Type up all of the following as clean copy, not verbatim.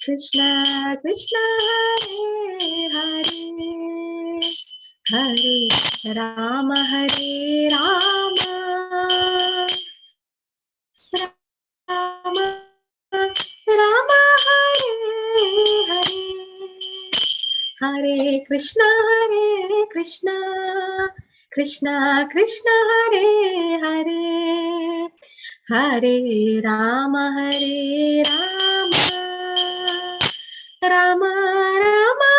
Krishna Krishna Hare Hare Hare Rama Rama Rama Hare Hare Hare Krishna Krishna Krishna Hare Hare Hare Rama Rama Rama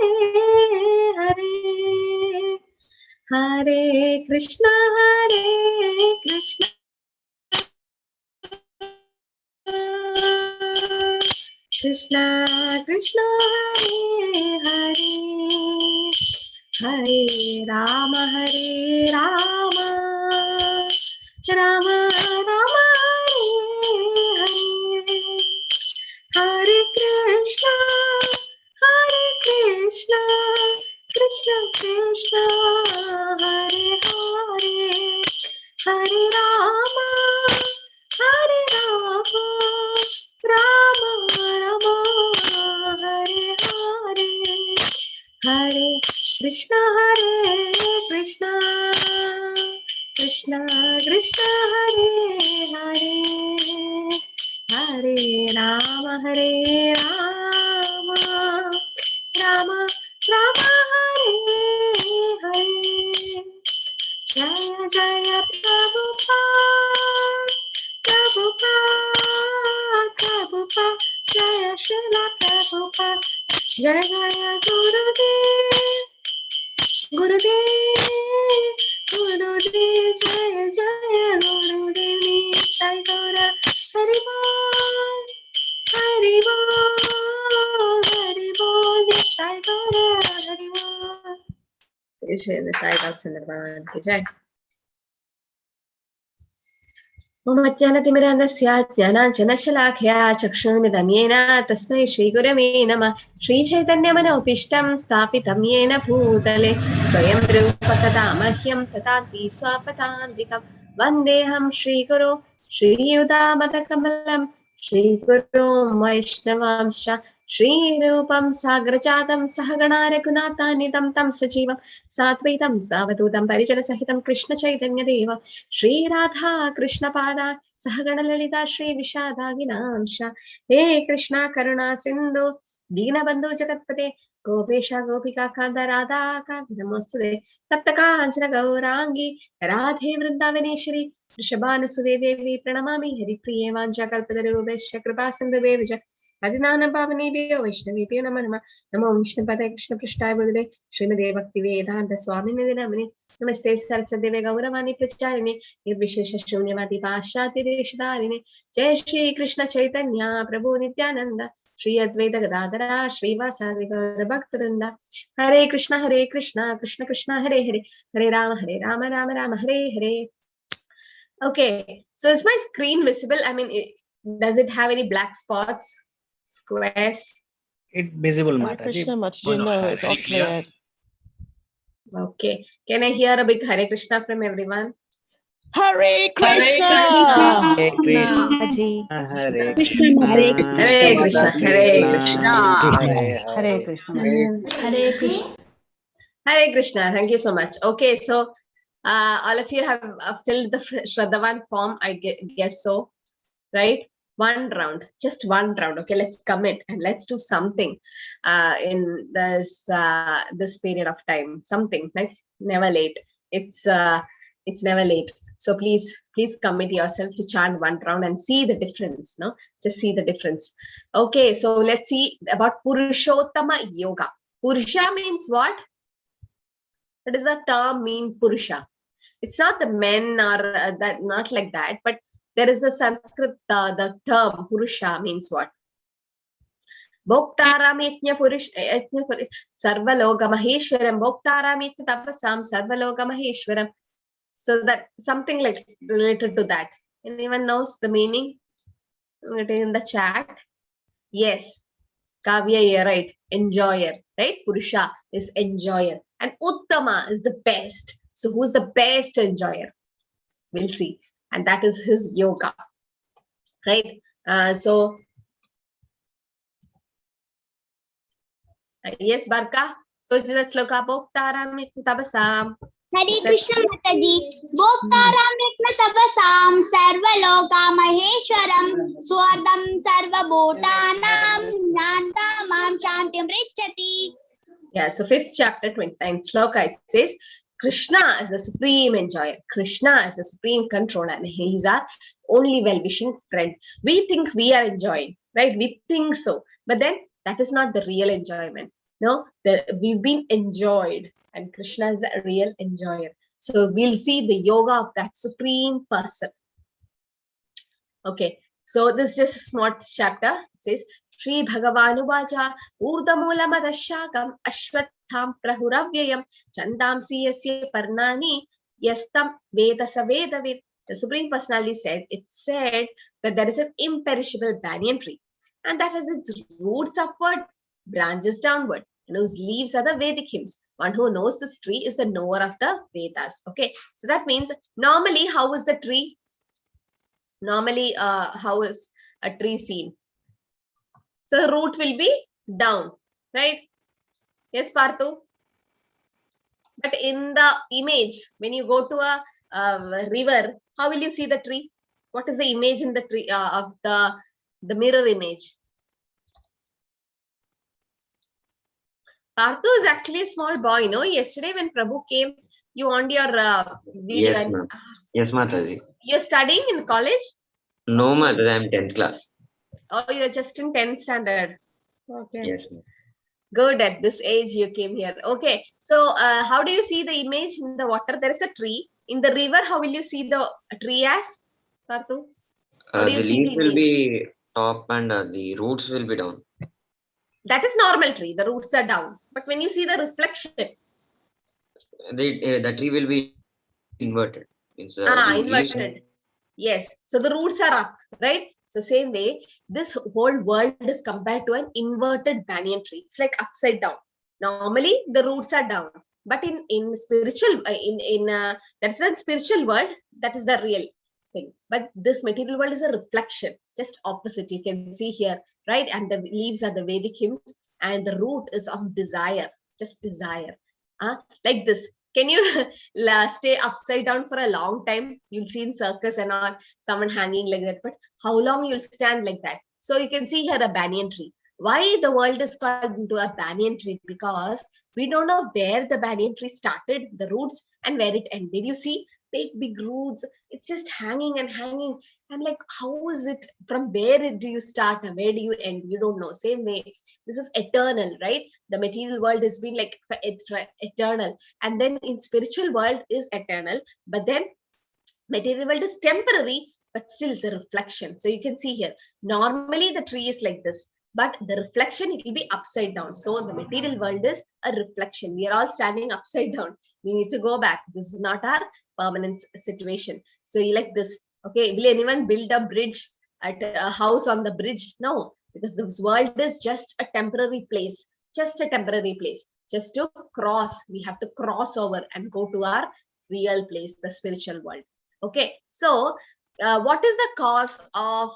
Hare Hare Hare Krishna Krishna Krishna Hare Hare Hare Rama Rama Rama Hare Hare Hare Krishna Krishna Krishna Hare Hare Hare Rama Rama Rama Hare Hare Hare Krishna Krishna Krishna Hare Hare Hare Rama Rama Rama Hare Hare Jaya Jaya Prabhupada Prabhupada Jaya Srila Prabhupada Jaya Jaya Gurudev Jaya Jaya Gurudev Sai Gaura Hari Bol Hari Bol Sai Gaura Hari Bol Krishna Sai Gaura Bhagwan ki Jai ममज्ञानतिमिरान्धस्य ज्ञानाञ्जनशलाखया चक्षुरुन्मिलितं येन तस्मै श्रीगुरवे नमः श्रीचैतन्यमनोभीष्टं स्थापितं येन भूतले स्वयं रूपं तदा मह्यं ददाति स्वपदान्तिकं वन्देऽहं श्रीगुरो श्रीयुतापदकमलं श्रीगुरो वैष्णवांश्च श्रीरूपं साग्रजातं सहगणा रघुनाथान्वितं तं सजीवं साद्वैतं सावधूतं परिजनसहितं कृष्णचैतन्यदेव श्रीराधा कृष्णपादा सहगणललिता श्रीविशाखान्वितांश्च हे कृष्णा करुणा सिन्धु दीनबन्धु जगत्पते गोपेश गोपिका कान्त राधा कान्त नमोस्तुते तप्तकाञ्चन गौराङ्गी राधे वृन्दावनेश्वरी वृषभानुसुते देवी प्रणमामि हरिप्रिये वाञ्छाकल्पतरुभ्यश्च कृपा सिन्धुभ्यः च पतितानां पावनेभ्यो वैष्णवेभ्यो नमो नमः नमो विष्णुपदे कृष्णपृष्ठाय भूतले श्रीमते भक्तिवेदान्त स्वामिने नमः नमस्ते सरस्वती गौरवाणी प्रचारिणे निर्विशेष शून्यवादी पाश्चात्यदेशधारिणे जय श्री कृष्ण चैतन्य प्रभु नित्यानंद श्री अद्वैत गदाधरा श्रीवासादि गौरभक्तवृंद हरे Krishna Krishna Krishna Hare Hare Hare Ram Ram Ram Hare Hare. Okay, so is my screen visible? I mean, does it have any black spots, squares? It visible, Hare Mataji. Krishna, Mataji. No, it's all clear. Okay, can I hear a big Hare Krishna from everyone? Hare Krishna. Hare Krishna. Hare Krishna. Hare Krishna. Hare Krishna. Hare Krishna. Hare Krishna. Hare Krishna. Thank you so much. Okay, so all of you have filled the Shraddhavan form, I guess so, right? One round, just one round. Okay, let's commit and let's do something in this period of time. Something like never late. It's never late. So please commit yourself to chant one round and see the difference. No, just see the difference. Okay, so let's see about Purushottama Yoga. Purusha means what? What does the term mean, Purusha? It's not the men or that, not like that, but there is a Sanskrit, the term Purusha means what? Bhoktaram yajna Purush, Sarvaloka Maheshwaram, Bhoktaram yajna Tapasam, Sarvaloka Maheshwaram. So that something like related to that. Anyone knows the meaning? It is in the chat. Yes, Kavya, you're right. Enjoyer, right? Purusha is enjoyer. And Uttama is the best. So who's the best enjoyer? We'll see. And that is his yoga, right? So Yes, Barka. So it's the sloka Bhoktaram Tabasam. Hare Krishna Mataji. Bhoktaram Vikna Tabasam Sarvaloka Maheshwaram Swadam Sarva Bhotanam Nantamam Shantim Richati. Yeah, so 5th chapter, 29th sloka, it says, Krishna is the supreme enjoyer. Krishna is the supreme controller, and he is our only well-wishing friend. We think we are enjoying, right? We think so. But then that is not the real enjoyment. No, we've been enjoyed, and Krishna is a real enjoyer. So we'll see the yoga of that supreme person. Okay, so this is just a small chapter. It says, Shri Bhagavanu Vacha Urdamula Madashakam Ashwatham Prahuravyayam Chandamsi Yasya Parnani Yastam Veda Savedavid. The Supreme Personality said, it said that there is an imperishable banyan tree, and that has its roots upward, branches downward, and whose leaves are the Vedic hymns. One who knows this tree is the knower of the Vedas. Okay, so that means normally, how is the tree? Normally, how is a tree seen? So the root will be down, right? Yes, Parthu. But in the image, when you go to a river, how will you see the tree? What is the image in the tree of the mirror image? Parthu is actually a small boy, no? Yesterday when Prabhu came, you on your video. Yes, ma'am. Yes, Mataji. You're studying in college? No, Mataji, I'm 10th class. Oh, you're just in 10th standard. Okay. Yes, ma'am. Good, at this age you came here. Okay, so how do you see the image in the water? There is a tree. In the river, how will you see the tree as, Parthu? How do you The see leaves the will image? be top and the roots will be down. That is normal tree. The roots are down. But when you see the reflection, The tree will be inverted. Means, the leaves- inverted. Yes. So the roots are up, right? So same way, this whole world is compared to an inverted banyan tree. It's like upside down. Normally, the roots are down. But in spiritual, that's a spiritual world, that is the real thing. But this material world is a reflection, just opposite. You can see here, right? And the leaves are the Vedic hymns, and the root is of desire, just desire. Like this. Can you stay upside down for a long time? You'll see in circus and all, someone hanging like that. But how long you'll stand like that? So you can see here a banyan tree. Why the world is called into a banyan tree? Because we don't know where the banyan tree started, the roots, and where it ended. You see, big roots. It's just hanging and hanging. I'm like, how is it? From where do you start and where do you end? You don't know. Same way, this is eternal, right? The material world has been like eternal, and then in spiritual world is eternal. But then material world is temporary, but still it's a reflection. So you can see here. Normally the tree is like this, but the reflection, it will be upside down. So the material world is a reflection. We are all standing upside down. We need to go back. This is not our permanent situation. So you like this. Okay, will anyone build a bridge at a house on the bridge? No, because this world is just a temporary place. Just a temporary place. Just to cross, we have to cross over and go to our real place, the spiritual world. Okay, so what is the cause of,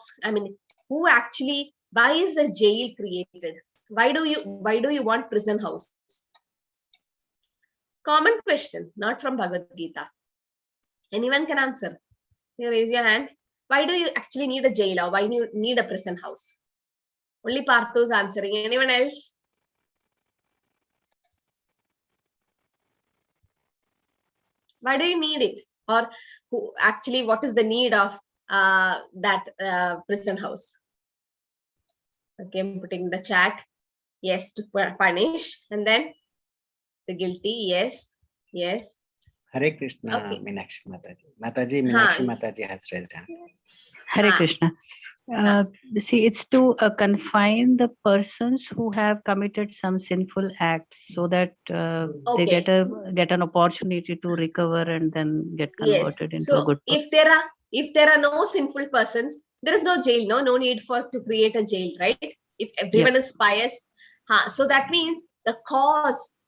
who actually, why is the jail created? Why do you want prison house? Common question, not from Bhagavad Gita. Anyone can answer. You raise your hand. Why do you actually need a jail, or why do you need a prison house? Only Parthu is answering. Anyone else? Why do you need it? Or who actually, what is the need of that prison house? Okay, I'm putting the chat. Yes, to punish. And then the guilty. Yes. Yes. Hare Krishna, Okay. Meenakshi Mataji. Meenakshi Mataji has raised hand. Hare Krishna. See, it's to confine the persons who have committed some sinful acts, so that they get an opportunity to recover and then get converted into a good person. If there are no sinful persons, there is no jail. No need to create a jail, right? If everyone is pious, so that means the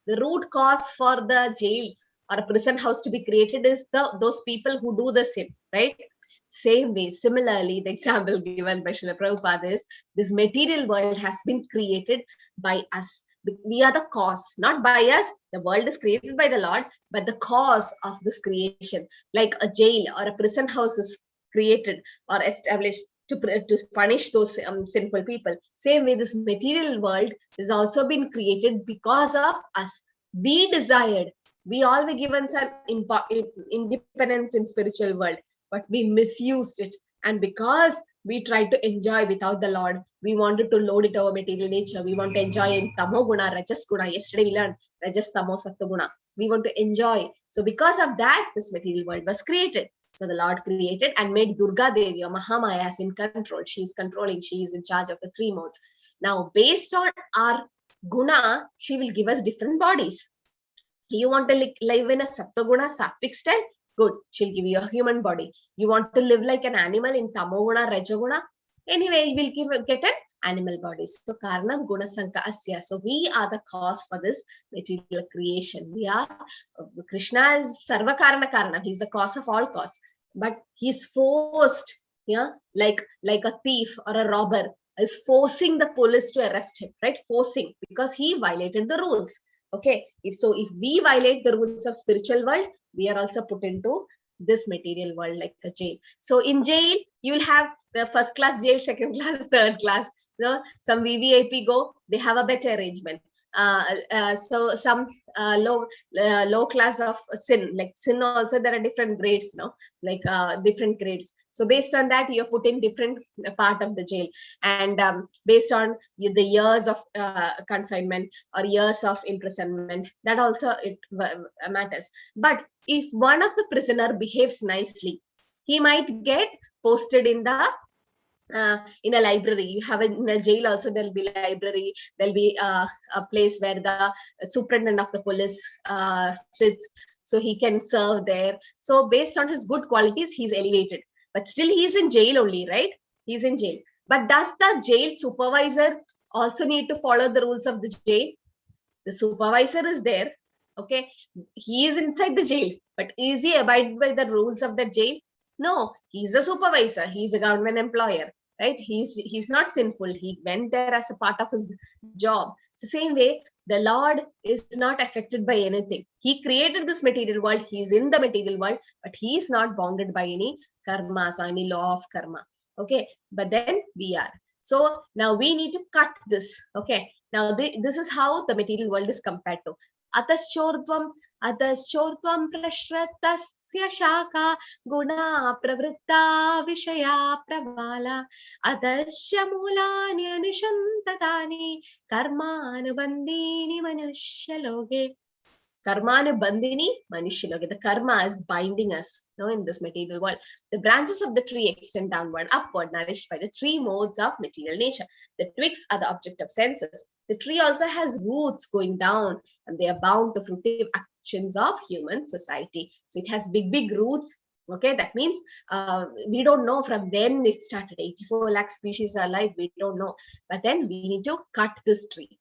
root cause for the jail or a prison house to be created is those people who do the sin, right? Same way, similarly, the example given by Srila Prabhupada is, this material world has been created by us. We are the cause, not by us. The world is created by the Lord, but the cause of this creation, like a jail or a prison house is created or established to punish those sinful people. Same way, this material world has also been created because of us. We desired. We all were given some independence in spiritual world, but we misused it. And because we tried to enjoy without the Lord, we wanted to load it our material nature. We want to enjoy in Tamo Guna, Rajas Guna. Yesterday we learned Rajas, Tamo, Sattva Guna. We want to enjoy. So because of that, this material world was created. So the Lord created and made Durga Devi or Mahamaya as in control. She is controlling. She is in charge of the three modes. Now, based on our guna, she will give us different bodies. You want to live in a Sattva Guna, Sattvic style? Good. She'll give you a human body. You want to live like an animal in Tamo Guna, Raja Guna? Anyway, you will get an animal body. So, Karnam Guna Sanka Asya. So, we are the cause for this material creation. We are, Krishna is Sarva Karana Karana. He's the cause of all cause. But he's forced, like a thief or a robber is forcing the police to arrest him, right? Forcing, because he violated the rules. Okay, if we violate the rules of spiritual world, we are also put into this material world like a jail. So in jail, you will have the first class jail, second class, third class. Some VVIP go, they have a better arrangement. So some low class of sin, like sin also there are different grades, like different grades. So based on that, you're put in different part of the jail, and based on the years of confinement or years of imprisonment, that also it matters. But if one of the prisoner behaves nicely, he might get posted in a library. You have in a jail also, there'll be library, there'll be a place where the superintendent of the police sits, so he can serve there. So based on his good qualities, he's elevated, but still he's in jail only, right? He's in jail. But does the jail supervisor also need to follow the rules of the jail? The supervisor is there, okay? He is inside the jail, but is he abide by the rules of the jail? No, he's a supervisor. He's a government employer, right? He's not sinful. He went there as a part of his job. The same way, the Lord is not affected by anything. He created this material world. He's in the material world, but he is not bounded by any karmas or any law of karma. Okay, but then we are. So now we need to cut this. Okay, now this is how the material world is compared to. Ataschortvam prashratasya shaka guna pravritta vishaya pravala atasya mulani anishantatani karmanubandini manushaloge. Karmanubandini manushaloge. The karma is binding us, in this material world. The branches of the tree extend downward, upward, nourished by the three modes of material nature. The twigs are the object of senses. The tree also has roots going down, and they are bound to fruitive actions of human society. So it has big roots. Okay, that means we don't know from when it started. 84 lakh species are alive, we don't know. But then we need to cut this tree.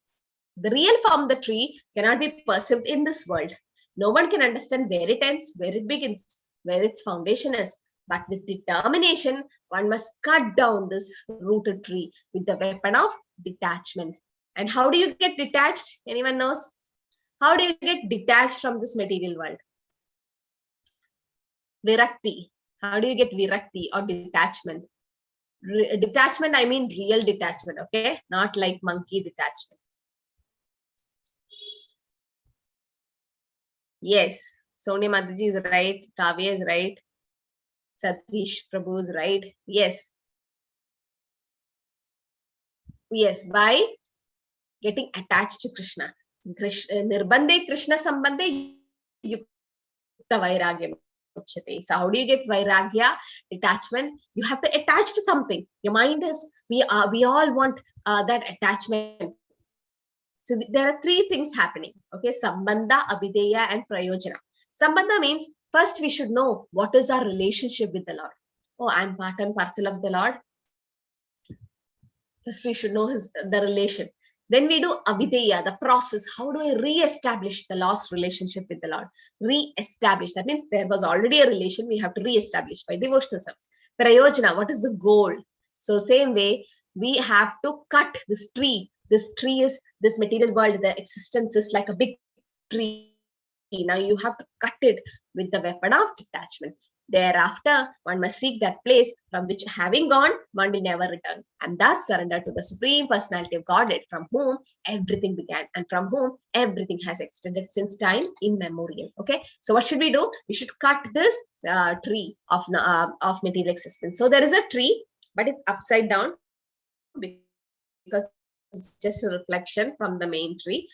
The real form of the tree cannot be perceived in this world. No one can understand where it ends, where it begins, where its foundation is. But with determination, one must cut down this rooted tree with the weapon of detachment. And how do you get detached? Anyone knows? How do you get detached from this material world? Virakti. How do you get virakti or detachment? Detachment, I mean real detachment, okay? Not like monkey detachment. Yes, Sonia Mataji is right. Kavya is right. Satish Prabhu is right. Yes. Yes, by getting attached to Krishna. Nirbandhe Krishna sambandhe yukta vairagya uchyate. So how do you get vairagya, detachment? You have to attach to something. Your mind is, we all want that attachment. So there are three things happening. Okay, Sambandha, Abhideya, and Prayojana. Sambandha means first we should know what is our relationship with the Lord. Oh, I'm part and parcel of the Lord. First we should know the relation. Then we do Abhideya, the process. How do I re-establish the lost relationship with the Lord? Re-establish. That means there was already a relation. We have to re-establish by devotional service. Prayojana, what is the goal? So same way, we have to cut this tree this material world, the existence is like a big tree. Now you have to cut it with the weapon of detachment. Thereafter, one must seek that place from which, having gone, one will never return, and thus surrender to the Supreme Personality of Godhead, from whom everything began and from whom everything has extended since time immemorial. Okay, so what should we do? We should cut this tree of material existence. So there is a tree, but it's upside down because it's just a reflection from the main tree,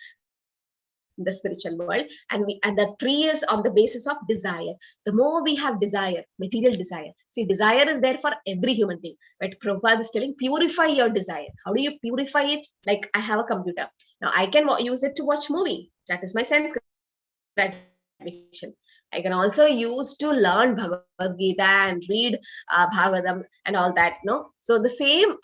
the spiritual world, and the tree is on the basis of desire. The more we have desire, material desire, see, desire is there for every human being, but Prabhupada is telling, purify your desire. How do you purify it? Like, I have a computer, now I can use it to watch movie, that is my sense gratification. I can also use to learn Bhagavad Gita and read Bhagavatam and all that, no? So the same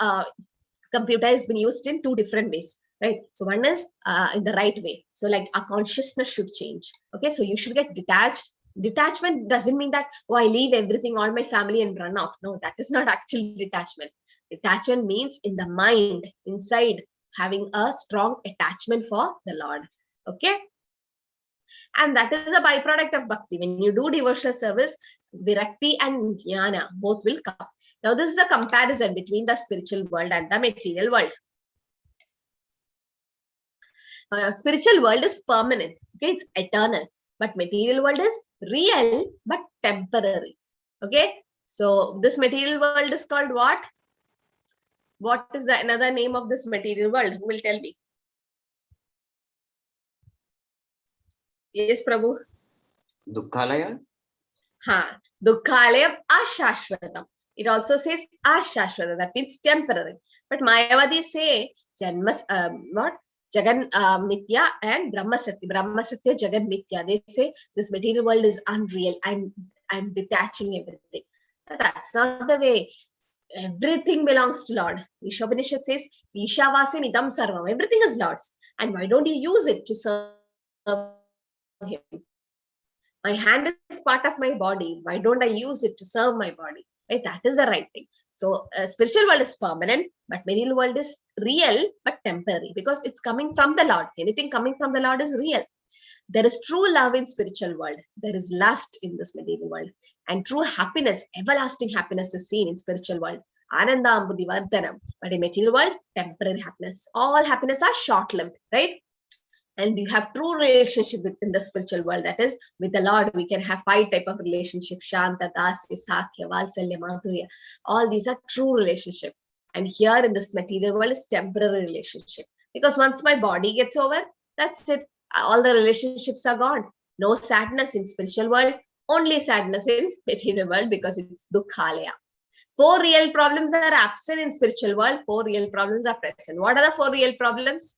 computer has been used in two different ways, right? So one is in the right way. So like our consciousness should change. Okay, so you should get detached. Detachment doesn't mean that, oh, I leave everything, all my family, and run off. No, that is not actually detachment. Detachment means in the mind, inside, having a strong attachment for the Lord. Okay, and that is a byproduct of bhakti. When you do devotional service, virakti and jnana both will come. Now this is a comparison between the spiritual world and the material world. Spiritual world is permanent, okay, it's eternal, but material world is real but temporary. Okay, so this material world is called what? What is another name of this material world? Who will tell me? Yes, Prabhu. Dukkhalaya? Dukkhalayam ashashvatam. It also says ashashvatam, that means temporary. But Mayavadi say janmas what? Jagan Mithya and Brahma Satya. Brahma Satya, Jagan Mithya. They say this material world is unreal. I'm detaching everything. That's not the way. Everything belongs to Lord. Ishopanishad says, Ishavase Nidam Sarvam. Everything is Lord's. And why don't you use it to serve Him? My hand is part of my body. Why don't I use it to serve my body? Right? That is the right thing. So spiritual world is permanent, but material world is real but temporary, because it's coming from the Lord. Anything coming from the Lord is real. There is true love in spiritual world. There is lust in this material world. And true happiness, everlasting happiness is seen in spiritual world. Ananda Ambudhi Vardhanam. But in material world, temporary happiness. All happiness are short-lived, right? And you have true relationship within the spiritual world. That is, with the Lord, we can have 5 types of relationship: Shanta, Dasya, Sakya, Valsalya, Madhurya. All these are true relationship. And here in this material world is temporary relationship. Because once my body gets over, that's it. All the relationships are gone. No sadness in spiritual world, only sadness in material world, because it's Dukkhalaya. 4 real problems are absent in spiritual world. 4 real problems are present. What are the 4 real problems?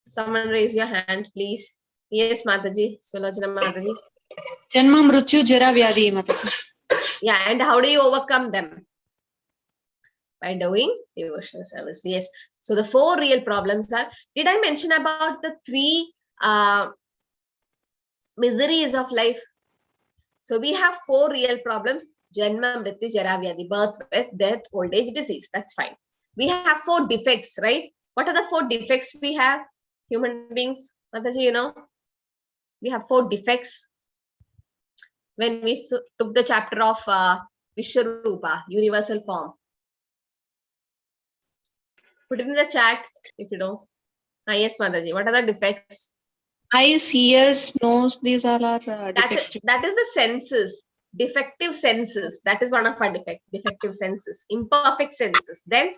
Someone raise your hand, please. Yes, Mataji. Sulojana Mataji. Janma, Mrityu, Jara, Vyadhi, Mataji. Yeah, and how do you overcome them? By doing devotional service. Yes. So the 4 real problems are, did I mention about the 3 miseries of life? So we have 4 real problems: Janma, Mrityu, Jara, Vyadhi, birth, death, old age, disease. That's fine. We have 4 defects, right? What are the 4 defects we have? Human beings, Mataji, you know, we have 4 defects. When we took the chapter of Vishwarupa, universal form. Put it in the chat if you don't. Yes, Mataji, what are the defects? Eyes, ears, nose, these all are defects. That is the senses. Defective senses. That is one of our defects. Defective senses. Imperfect senses. Then,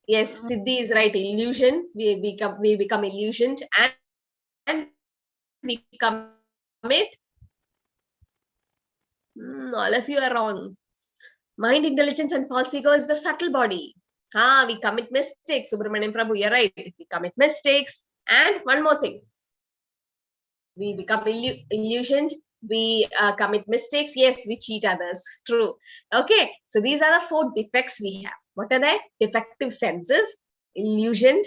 yes, Siddhi is right. Illusion. We become illusioned, and we commit. All of you are wrong. Mind, intelligence, and false ego is the subtle body. We commit mistakes. Subramanian Prabhu, you're right. We commit mistakes. And one more thing. We become illusioned. We commit mistakes. Yes, we cheat others. True. Okay. So these are the 4 defects we have. What are they? Defective senses, illusioned,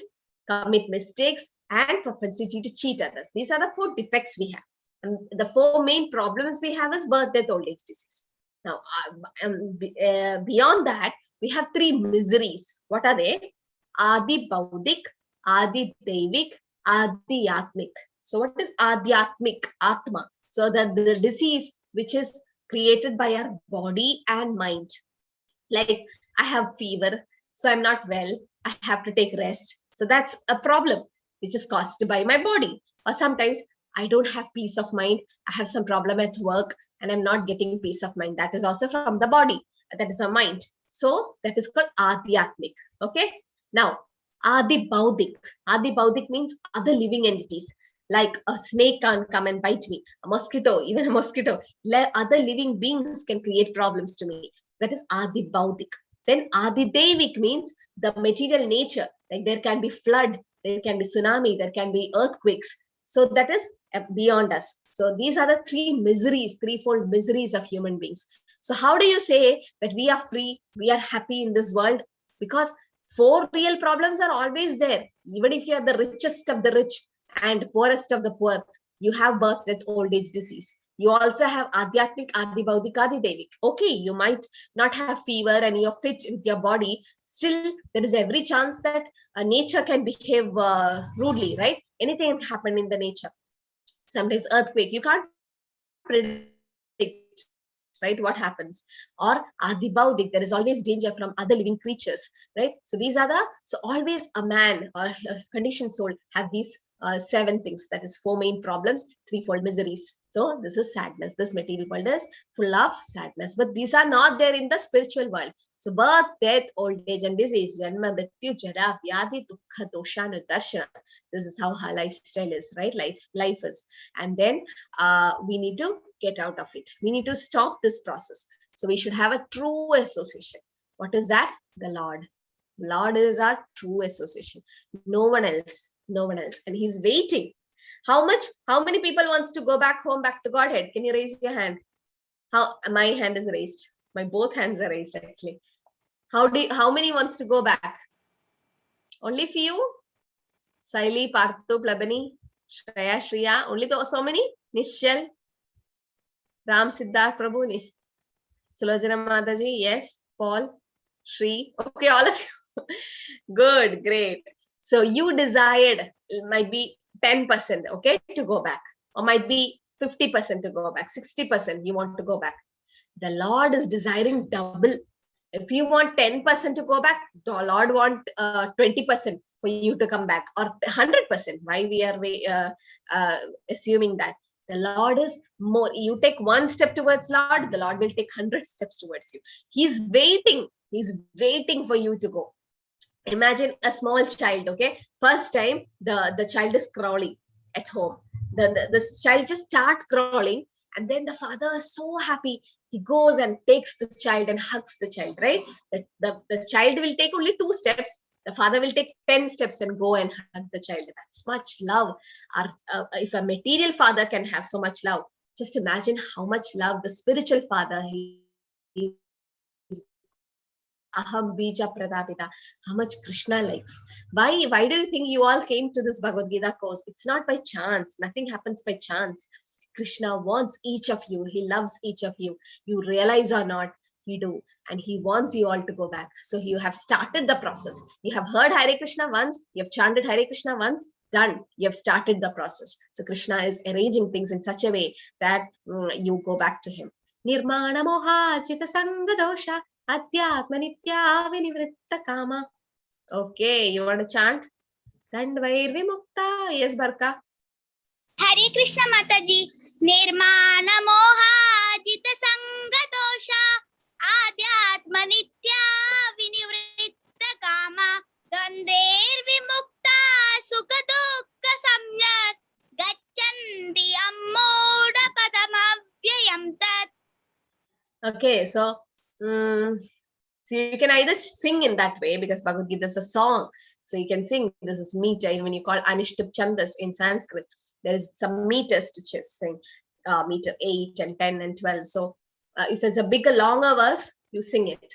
commit mistakes, and propensity to cheat others. These are the 4 defects we have. And the 4 main problems we have is birth, death, old age, disease. Now, beyond that, we have three miseries. What are they? Adi Baudik, Adi Devik, Adi Atmik. So what is Adhyatmik, Atma? So the disease which is created by our body and mind. Like, I have fever, so I'm not well. I have to take rest. So that's a problem which is caused by my body. Or sometimes I don't have peace of mind. I have some problem at work and I'm not getting peace of mind. That is also from the body. That is a mind. So that is called Adhyatmik. Okay. Now, Adi Baudik. Adi Baudik means other living entities. Like a snake can't come and bite me. A mosquito, even a mosquito. Other living beings can create problems to me. That is Adi Baudik. Then Adi Devik means the material nature. Like there can be flood, there can be tsunami, there can be earthquakes. So that is beyond us. So these are the three miseries, threefold miseries of human beings. So how do you say that we are free, we are happy in this world? Because four real problems are always there. Even if you are the richest of the rich and poorest of the poor, you have birth, death, old age, disease. You also have Adhyatmik, Adi Baudik, Adi Devik. Okay, you might not have fever and you're fit with your body. Still, there is every chance that nature can behave rudely, right? Anything can happen in the nature. Sometimes earthquake, you can't predict, right, what happens. Or Adi Baudik, there is always danger from other living creatures, right? So these are so always a man or a conditioned soul have these 7 things. That is 4 main problems, threefold miseries. So this is sadness. This material world is full of sadness, but these are not there in the spiritual world. So birth, death, old age and disease, janma, mrityu, jara, vyadhi, dukkha, dosha, nudarshana. This is how her lifestyle is, right? Life is. And then we need to get out of it. We need to stop this process. So we should have a true association. What is that? The Lord. The Lord is our true association. No one else. No one else. And he's waiting. How many people wants to go back home, back to Godhead? Can you raise your hand? My hand is raised. My both hands are raised actually. How many wants to go back? Only few? Saili, Parthu, Plabani, Shreya. Only so many? Nishchal, Ram, Siddharth, Prabhu, Sulojana Mataji, yes. Paul, Shri. Okay, all of you. Good, great. So you desired, it might be 10%, okay, to go back, or might be 50% to go back, 60% you want to go back. The Lord is desiring double. If you want 10% to go back, the Lord want 20% for you to come back, or 100%. Why we are assuming that? The Lord is more. You take 1 step towards Lord, the Lord will take 100 steps towards you. He's waiting. He's waiting for you to go. Imagine a small child, okay? First time, the child is crawling at home. The child just start crawling, and then the father is so happy. He goes and takes the child and hugs the child, right? The child will take only 2 steps. The father will take 10 steps and go and hug the child. That's much love. If a material father can have so much love, just imagine how much love the spiritual father Aham Bija Pradapita, how much Krishna likes. Why do you think you all came to this Bhagavad Gita course? It's not by chance. Nothing happens by chance. Krishna wants each of you. He loves each of you. You realize or not, he do. And he wants you all to go back. So you have started the process. You have heard Hare Krishna once. You have chanted Hare Krishna once. Done. You have started the process. So Krishna is arranging things in such a way that you go back to him. Nirmana moha chita sanga dosha Adhyatma nitya vinivritta kama. Okay, you want to chant? Dandvair vimukta. Yes, Barka. Hare Krishna Mataji. Nirmana moha jita sanga dosha Adhyatma nitya vinivritta kama. Dandair vimukta sukha dukkha samyat gacchandi ammoda padamavyayam tat. Okay, so you can either sing in that way because Bhagavad Gita is a song. So you can sing. This is meter. And when you call Anishtap Chandas in Sanskrit, there is some meters to just sing. Meter 8 and 10 and 12. So if it's a bigger, longer verse, you sing it.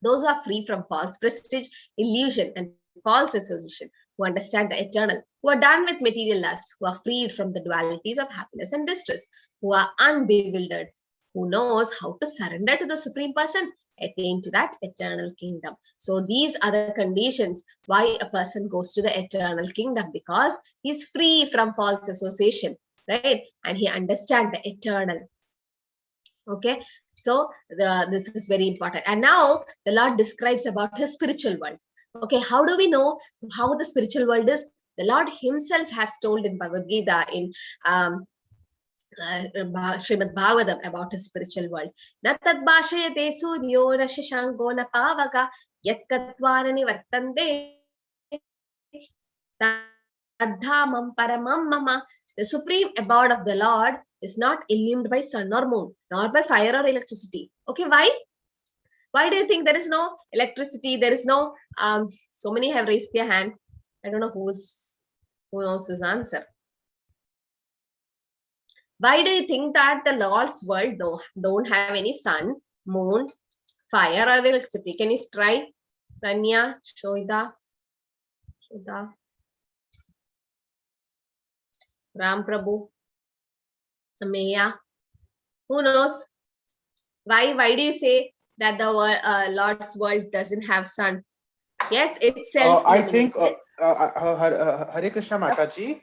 Those who are free from false prestige, illusion, and false association, who understand the eternal, who are done with material lust, who are freed from the dualities of happiness and distress, who are unbewildered, who knows how to surrender to the Supreme Person, attain to that eternal kingdom. So these are the conditions why a person goes to the eternal kingdom, because he's free from false association, right? And he understands the eternal. Okay, so this is very important. And now the Lord describes about his spiritual world. Okay, how do we know how the spiritual world is? The Lord himself has told in Bhagavad Gita, in Srimad Bhagavatam, about his spiritual world. Na tad bhashayate suryo na shashanko na pavaka yat katvana nivartante tadhamam paramam mama. The supreme abode of the Lord is not illumined by sun or moon, nor by fire or electricity. Okay, why? Why do you think there is no electricity? There is no, so many have raised their hand. I don't know who knows this answer. Why do you think that the Lord's world don't have any sun, moon, fire or electricity? Can you try? Rania, Shoida, Ram Prabhu, Ameya. Who knows? Why do you say that the Lord's world doesn't have sun? Yes, it's self. I think Hare Krishna Mataji.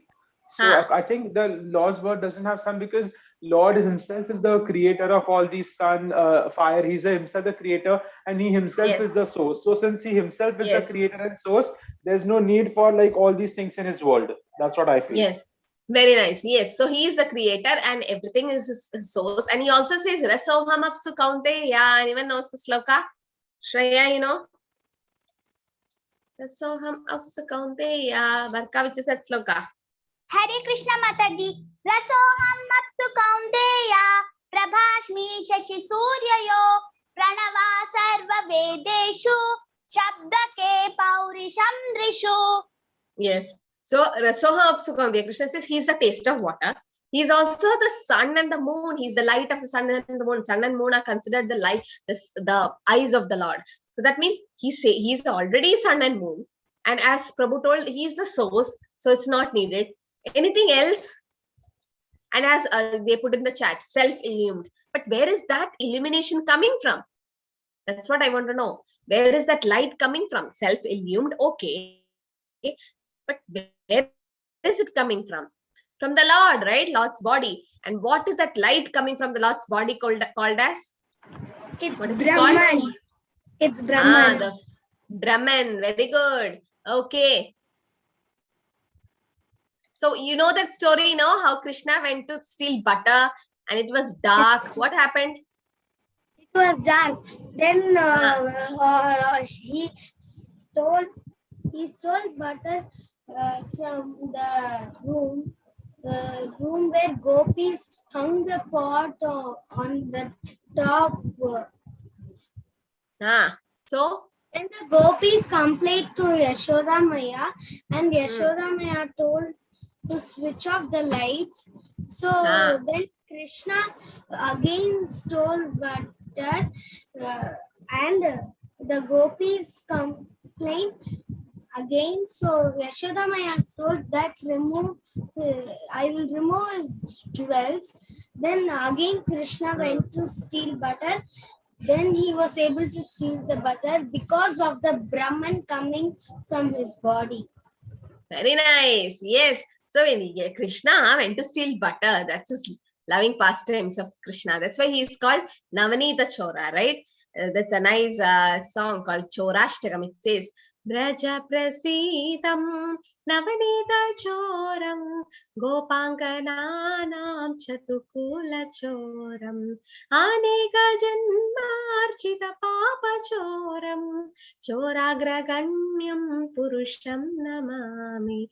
So I think the Lord's world doesn't have sun because Lord himself is the creator of all these sun, fire. He's himself the creator, and he himself is the source. So since he himself is the creator and source, there's no need for like all these things in his world. That's what I feel. Yes. Very nice. Yes. So he is the creator and everything is his source. And he also says, Rasoham apsu kaunteya. Yeah, anyone knows the sloka? Shreya, you know? Rasoham apsu kaunteya. Barka, which is that sloka? Hare Krishna Mataji. Rasoham apsu kaunteya. Prabhashmi shashi suryayo. Pranava sarva vedeshu. Shabdake paurisham drishu. Yes. So Rasoha Apsukamdeya, Krishna says he's the taste of water. He's also the sun and the moon. He's the light of the sun and the moon. Sun and moon are considered the light, the eyes of the Lord. So that means he's already sun and moon. And as Prabhu told, he's the source. So it's not needed. Anything else? And as they put in the chat, self-illumined. But where is that illumination coming from? That's what I want to know. Where is that light coming from? Self-illumined, okay. But where is it coming from? From the Lord, right? Lord's body. And what is that light coming from the Lord's body called as? It's Brahman. It's Brahman. The Brahman. Very good. Okay. So you know that story, how Krishna went to steal butter and it was dark. What happened? It was dark. Then he stole butter from the room where gopis hung the pot on the top. So then the gopis complained to Yashoda Maya, and Yashoda Maya told to switch off the lights. So then Krishna again stole butter, and the gopis complained again. So Yashoda Maya told that I will remove his jewels. Then again Krishna went to steal butter. Then he was able to steal the butter because of the Brahman coming from his body. Very nice. Yes. So when Krishna went to steal butter, that's his loving pastimes of Krishna. That's why he is called Navanita Chora, right? That's a nice song called Chorashtakam. It says, Braja Prasidam Navanita Choram Gopangananam Chatukula Choram Aneka Janmarchita Papa Choram Choragraganyam Purusham Namami.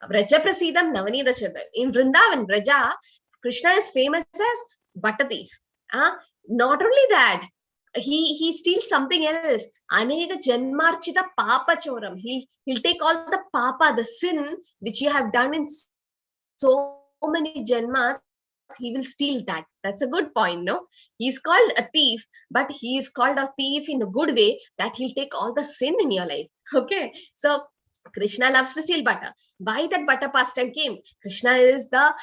Braja Prasidam Navanita Choram. In Vrindavan, Braja, Krishna is famous as butter thief. Not only that, he steals something else. Aneka janmarchita papa choram. He'll take all the papa, the sin which you have done in so many janmas. He will steal that. That's a good point, no? He's called a thief, but he is called a thief in a good way, that he'll take all the sin in your life. Okay, so Krishna loves to steal butter. Why that butter pastime came? Krishna is the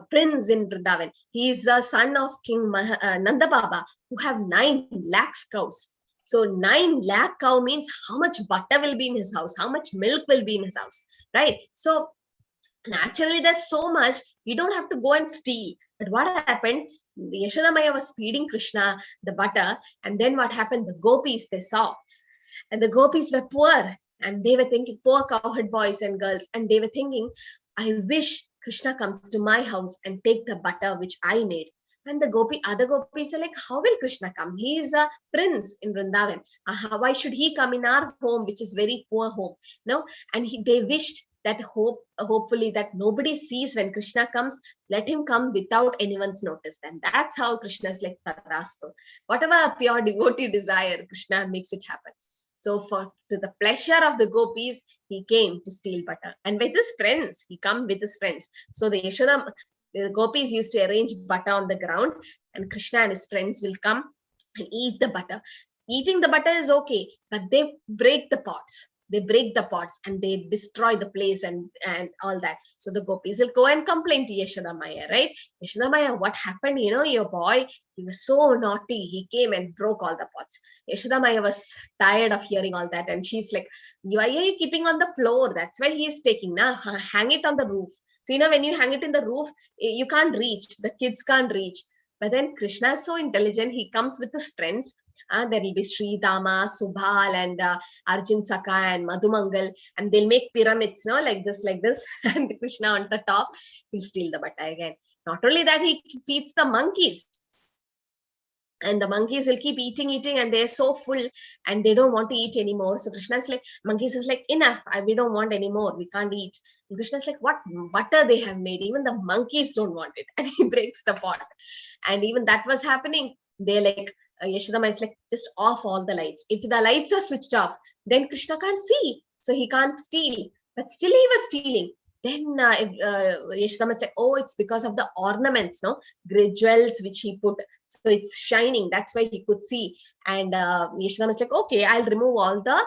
prince in Vrindavan. He is the son of King Nanda Baba, who have 9 lakhs cows. So 9 lakh cow means how much butter will be in his house, how much milk will be in his house, right? So naturally, there's so much, you don't have to go and steal. But what happened? Yashoda Maya was feeding Krishna the butter, and then what happened? The gopis, they saw, and the gopis were poor, and they were thinking, poor cowherd boys and girls, and they were thinking, I wish Krishna comes to my house and take the butter which I made. And the other gopis are like, how will Krishna come? He is a prince in Vrindavan. Why should he come in our home, which is very poor home? No, and they wished that hopefully that nobody sees when Krishna comes, let him come without anyone's notice. And that's how Krishna is like, Tarasto. Whatever a pure devotee desire, Krishna makes it happen. So to the pleasure of the gopis, he came to steal butter. And with his friends, he come with his friends. So the gopis used to arrange butter on the ground, and Krishna and his friends will come and eat the butter. Eating the butter is okay, but they break the pots. They break the pots and they destroy the place and all that. So the gopis will go and complain to Yashoda Maya, right? Yashoda Maya, what happened? Your boy, he was so naughty. He came and broke all the pots. Yashoda Maya was tired of hearing all that. And she's like, why are you keeping on the floor? That's why he is taking. Now hang it on the roof. So, when you hang it in the roof, you can't reach. The kids can't reach. But then Krishna is so intelligent. He comes with his friends. There will be Sri Dama, Subhal, and Arjun Saka and Madhumangal, and they'll make pyramids, like this, and Krishna on the top will steal the butter again. Not only that, he feeds the monkeys, and the monkeys will keep eating, and they're so full, and they don't want to eat anymore. So Krishna is like, monkeys is like, enough, we don't want anymore, we can't eat. And Krishna is like, what butter they have made, even the monkeys don't want it, and he breaks the pot. And even that was happening. They're like, Yashoda is like, just off all the lights. If the lights are switched off, then Krishna can't see, so he can't steal. But still he was stealing. Then Yashoda is like, oh, it's because of the ornaments, great jewels which he put, so it's shining. That's why he could see. And Yashoda is like, okay, I'll remove all the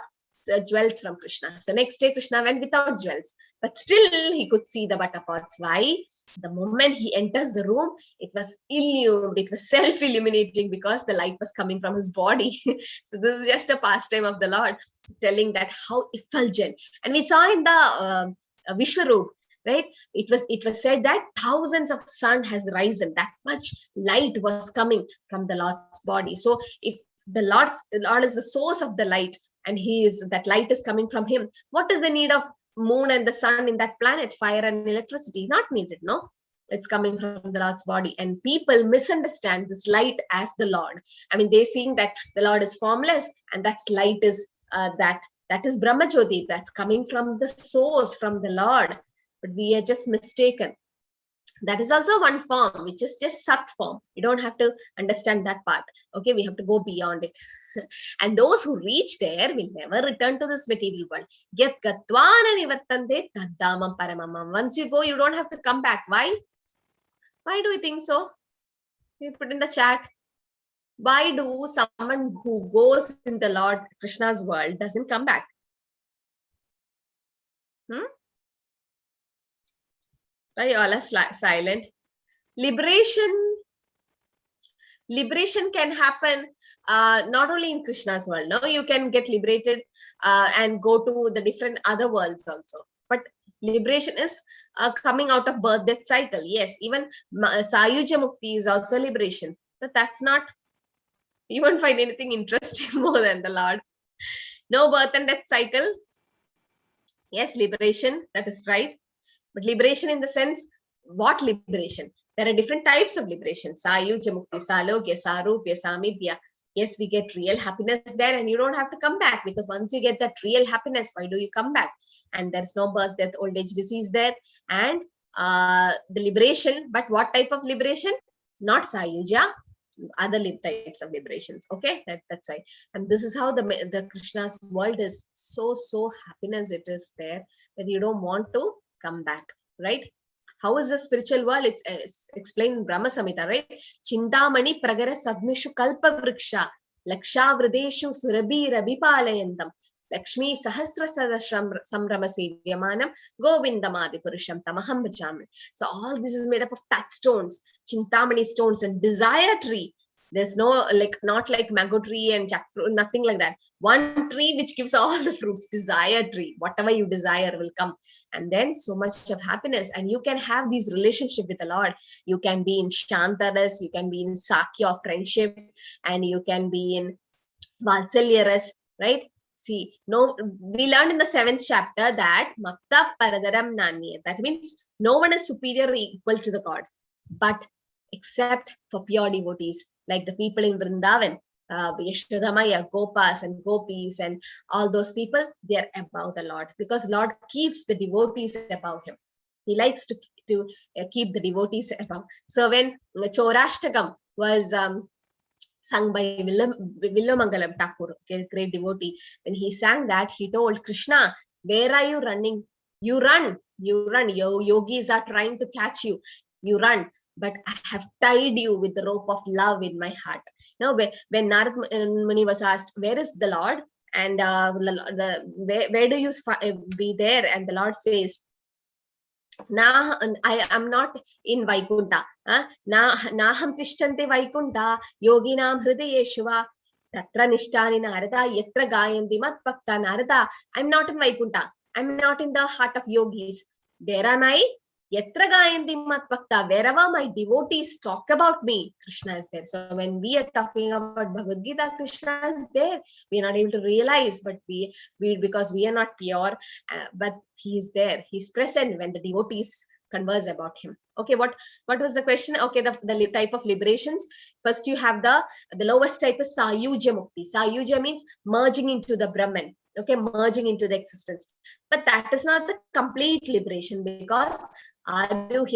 jewels from Krishna. So next day Krishna went without jewels, but still he could see the butter pots. Why? The moment he enters the room, it was illumined, it was self-illuminating because the light was coming from his body. So this is just a pastime of the Lord, telling that how effulgent. And we saw in the Vishwarup, right? It was said that thousands of sun has risen. That much light was coming from the Lord's body. So if the Lord is the source of the light, and that light is coming from him, what is the need of moon and the sun in that planet? Fire and electricity, not needed, no? It's coming from the Lord's body. And people misunderstand this light as the Lord. I mean, they're seeing that the Lord is formless, and that light is that is Brahmajyoti, that's coming from the source, from the Lord. But we are just mistaken. That is also one form, which is just Sat form. You don't have to understand that part. Okay, we have to go beyond it. And those who reach there will never return to this material world. Yat gatvana nivartante taddamam paramamam. Once you go, you don't have to come back. Why? Why do you think so? You put in the chat. Why do someone who goes in the Lord Krishna's world doesn't come back? Why all are silent? Liberation can happen not only in Krishna's world. No, you can get liberated and go to the different other worlds also. But liberation is coming out of birth-death cycle. Yes, even Sayuja Mukti is also liberation. But that's not, you won't find anything interesting more than the Lord. No birth and death cycle. Yes, liberation, that is right. But liberation in the sense, what liberation? There are different types of liberation. Sayuja Mukti, Salogya, Sarupya, Samidya. Yes, we get real happiness there, and you don't have to come back, because once you get that real happiness, why do you come back? And there's no birth, death, old age, disease there. And the liberation, but what type of liberation? Not Sayuja, other types of liberations. Okay, that's right. And this is how the Krishna's world is. So happiness it is there that you don't want to come back, right? How is the spiritual world? It's explained in Brahma Samhita, right? Chintamani pragara sadmishu kalpa vriksha laksha vrideshu surabhi rabipalayantam Lakshmi sahasra samrama sevyamanam govindamadi purusham tamaham bhajami. So all this is made up of touchstones, Chintamani stones, and desire tree. There's no not like mango tree and jackfruit, nothing like that. One tree which gives all the fruits, desire tree, whatever you desire will come. And then so much of happiness, and you can have these relationship with the Lord. You can be in Shantaras, you can be in Sakya of friendship, and you can be in Vatsalyaras, right? See, no, we learned in the 7th chapter that Makta Paradaram Nanya. That means no one is superior or equal to the God, but except for pure devotees, like the people in Vrindavan, Yashodamaya, Gopas and Gopis, and all those people, they are above the Lord, because Lord keeps the devotees above him. He likes to keep the devotees above. So when Chorashtakam was sung by Villamangalam Thakur, great devotee, when he sang that, he told Krishna, where are you running? You run. Your yogis are trying to catch you. You run. But I have tied you with the rope of love in my heart. Now, when Narad Muni was asked, where is the Lord? And where do you be there? And the Lord says, now I am not in Vaikunta. Naham tishtante Vaikunta yoginam hridayeshva tatra nishtani narada yatra gayanti matbhakta narada. I'm not in Vaikunta. I'm not in the heart of yogis. Where am I? Yatra gayanti matbhakta. Wherever my devotees talk about me, Krishna is there. So when we are talking about Bhagavad Gita, Krishna is there. We are not able to realize, but we because we are not pure, but he is there. He's present when the devotees converse about him. Okay, what was the question? Okay, the type of liberations. First, you have the lowest type is Sayuja Mukti. Sayuja means merging into the Brahman. Okay, merging into the existence. But that is not the complete liberation, because there is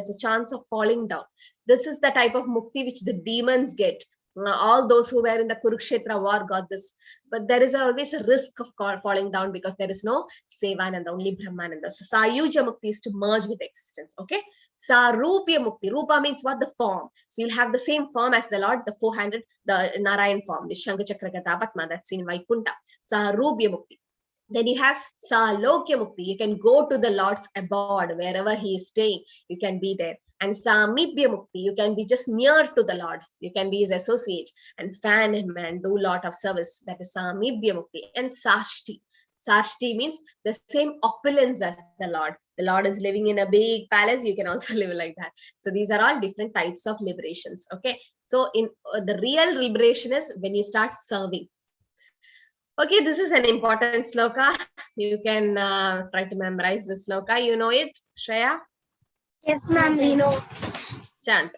a chance of falling down. This is the type of mukti which the demons get. All those who were in the Kurukshetra war got this, but there is always a risk of falling down, because there is no Sevananda, only Brahmananda. So Sayuja Mukti is to merge with existence. Okay, Sarupya Mukti. Rupa means what? The form. So you'll have the same form as the Lord, the 400, the Narayan form, the Shankha Chakra Gata Padma, that's in Vaikunta. Sarupya Mukti. Then you have Salokya Mukti. You can go to the Lord's abode, wherever he is staying. You can be there. And Samibhya Mukti, you can be just near to the Lord. You can be his associate and fan him and do a lot of service. That is Samibhya Mukti. And Sashti. Sashti means the same opulence as the Lord. The Lord is living in a big palace. You can also live like that. So these are all different types of liberations. Okay. So in the real liberation is when you start serving. Okay, this is an important sloka. You can try to memorize the sloka. You know it, Shreya? Yes, ma'am, we know. Chant.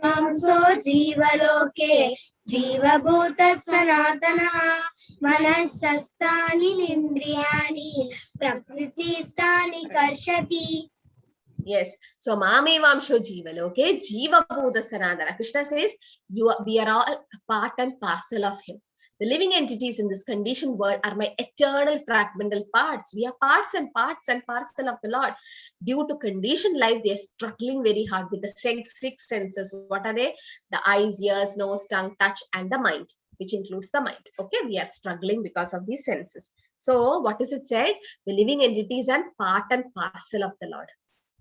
So Jivaloke Jivabhuta Sanatana Manasastani Lindriyani Prakriti Stani Karshati. Yes. So Mame Vamsho Jivaloke Jivabhuta Sanatana. Krishna says we are all part and parcel of him. The living entities in this conditioned world are my eternal fragmental parts. We are parts and parcel of the Lord. Due to conditioned life, they are struggling very hard with the six senses. What are they? The eyes, ears, nose, tongue, touch, and the mind, which includes the mind. Okay, we are struggling because of these senses. So what is it said? The living entities are part and parcel of the Lord.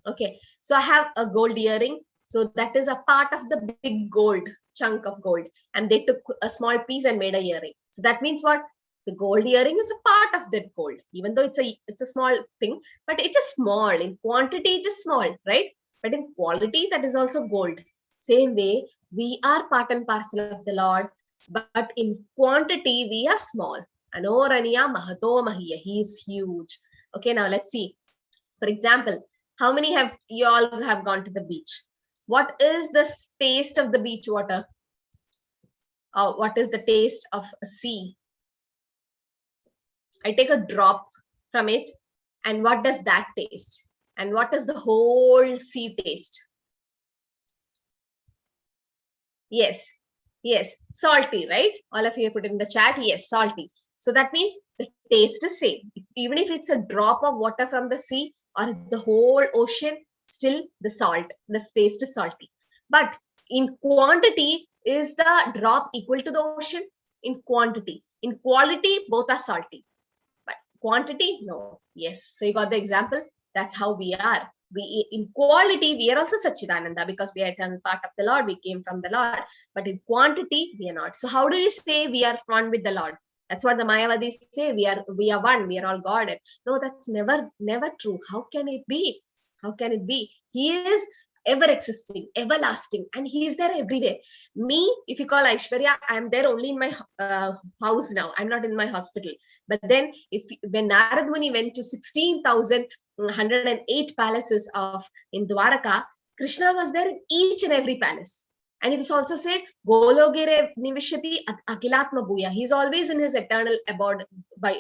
Okay, so I have a gold earring. So that is a part of the big gold, chunk of gold. And they took a small piece and made a earring. So that means what? The gold earring is a part of that gold, even though it's a small thing, but it is small. In quantity, it is small, right? But in quality, that is also gold. Same way, we are part and parcel of the Lord, but in quantity, we are small. Anoranya Mahato Mahiya. He is huge. Okay, now let's see. For example, how many have you all have gone to the beach? What is the taste of the beach water? What is the taste of a sea? I take a drop from it, and what does that taste? And what does the whole sea taste? Yes, salty, right? All of you put in the chat, yes, salty. So that means the taste is same. Even if it's a drop of water from the sea or the whole ocean, still the taste is salty. But in quantity, is the drop equal to the ocean? In quantity. In quality, both are salty. But quantity, no. Yes. So you got the example. That's how we are. we in quality, we are also Satchidananda because we are eternal part of the Lord. We came from the Lord, but in quantity, we are not. So how do you say we are one with the Lord? That's what the Mayavadis say. We are one. We are all God. No, that's never true. How can it be? How can it be? He is ever existing, everlasting, and he is there everywhere. Me, if you call Aishwarya, I am there only in my house now. I'm not in my hospital. But then, when Narad Muni went to 16,108 palaces in Dwaraka, Krishna was there in each and every palace. And it is also said, Gologere Nivishati Akilatma Bhuya. He's always in his eternal abode by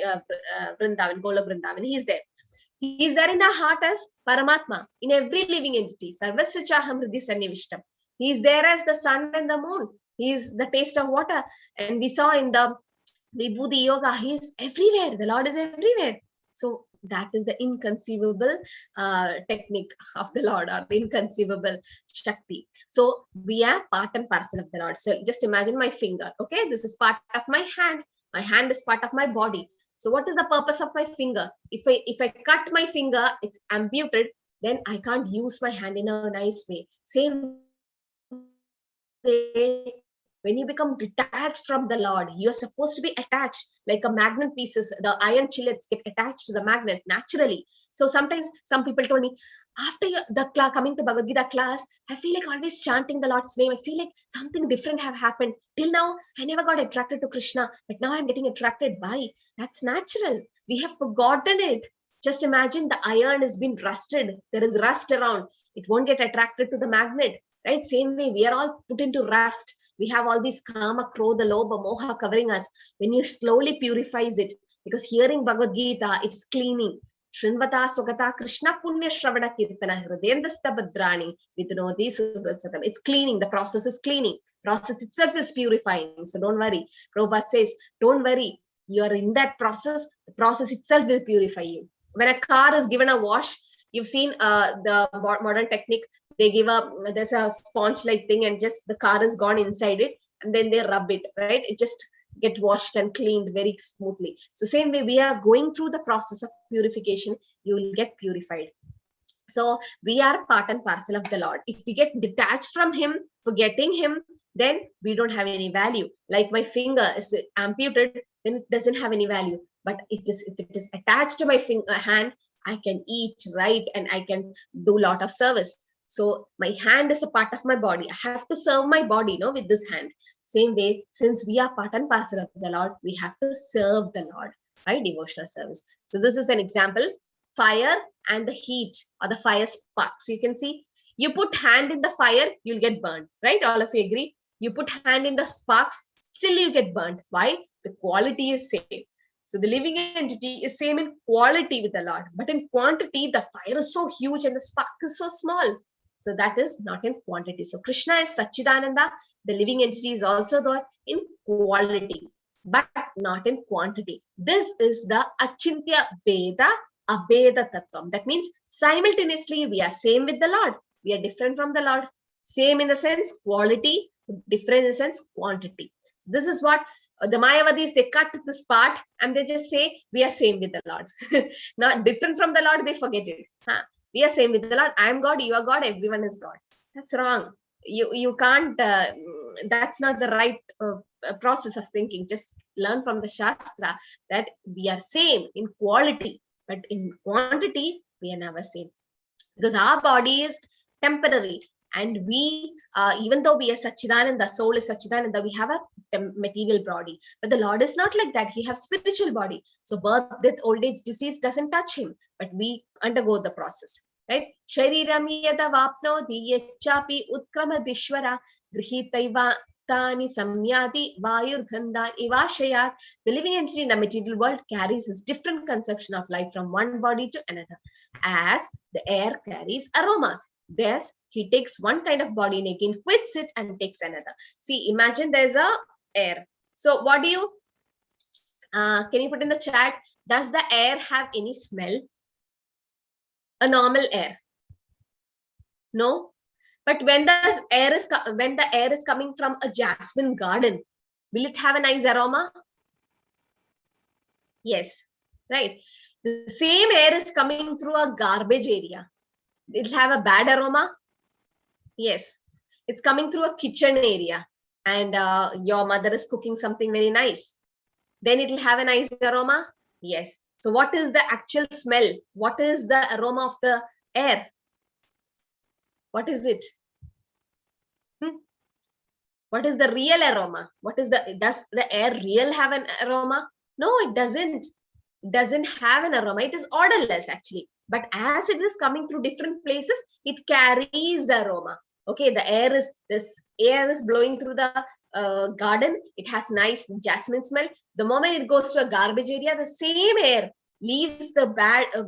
Vrindavan, Golok Vrindavan. He's there. He is there in our heart as Paramatma, in every living entity. Sarvasya Chaham Hridhi Sannivishtam. He is there as the sun and the moon. He is the taste of water. And we saw in the Vibhuti Yoga, he is everywhere. The Lord is everywhere. So that is the inconceivable technique of the Lord, or the inconceivable Shakti. So we are part and parcel of the Lord. So just imagine my finger. Okay, this is part of my hand. My hand is part of my body. So what is the purpose of my finger? If I cut my finger, it's amputated, then I can't use my hand in a nice way. Same way, when you become detached from the Lord, you're supposed to be attached like a magnet pieces. The iron chillets get attached to the magnet naturally. So sometimes some people told me, after coming to Bhagavad Gita class, I feel like always chanting the Lord's name. I feel like something different have happened. Till now, I never got attracted to Krishna, but now I'm getting attracted. Why? That's natural. We have forgotten it. Just imagine the iron has been rusted. There is rust around. It won't get attracted to the magnet, right? Same way, we are all put into rust. We have all these kama, krodha, lobha, moha covering us. When you slowly purifies it, because hearing Bhagavad Gita, it's cleaning. Shrinvata Sugata Krishna Punya Shravana Kirtana Hridendasta Badrani Vidnodi Suratsatam. It's cleaning. The process is cleaning. Process itself is purifying. So don't worry. Prabhupada says, don't worry. You are in that process. The process itself will purify you. When a car is given a wash, you've seen the modern technique. They give there's a sponge-like thing, and just the car is gone inside it, and then they rub it, right? It just get washed and cleaned very smoothly. So same way, we are going through the process of purification. You will get purified. So we are part and parcel of the Lord. If we get detached from him, forgetting him, then we don't have any value. Like my finger is amputated, then it doesn't have any value. But if it is attached to my hand, I can eat, write, and I can do a lot of service. So my hand is a part of my body. I have to serve my body, with this hand. Same way, since we are part and parcel of the Lord, we have to serve the Lord by devotional service. So this is an example. Fire and the heat, or the fire sparks. You can see, you put hand in the fire, you'll get burned, right? All of you agree? You put hand in the sparks, still you get burned. Why? The quality is same. So the living entity is same in quality with the Lord, but in quantity, the fire is so huge and the spark is so small. So that is not in quantity. So Krishna is Satchidananda. The living entity is also there in quality, but not in quantity. This is the Achintya Beda Abeda Tattvam. That means simultaneously we are same with the Lord. We are different from the Lord. Same in the sense quality, different in the sense quantity. So this is what the Mayavadis, they cut this part and they just say we are same with the Lord. Not different from the Lord, they forget it. We are same with the Lord. I am God, you are God, everyone is God. That's wrong. You can't, that's not the right process of thinking. Just learn from the Shastra that we are same in quality, but in quantity, we are never same. Because our body is temporary. And we, even though we are Satchidananda, soul is Satchidananda, we have a material body. But the Lord is not like that. He has spiritual body. So birth, death, old age, disease doesn't touch him. But we undergo the process. Right? Shariram yada vapnodi yechapi utkrama dishwara grihitaiva tani samyati vayur gandha ivashayat. The living entity in the material world carries his different conception of life from one body to another. As the air carries aromas. Thus, he takes one kind of body and again quits it and takes another. See, imagine there's a air. So what do you, can you put in the chat, does the air have any smell? A normal air? No. But when the air is coming from a jasmine garden, will it have a nice aroma? Yes, right. The same air is coming through a garbage area. It'll have a bad aroma. Yes, it's coming through a kitchen area, and your mother is cooking something very nice. Then it'll have a nice aroma. Yes. So what is the actual smell? What is the aroma of the air? What is it? What is the real aroma? Does the air real have an aroma? No, it doesn't. It doesn't have an aroma. It is odorless actually. But as it is coming through different places, it carries the aroma. Okay, this air is blowing through the garden. It has nice jasmine smell. The moment it goes to a garbage area, the same air leaves the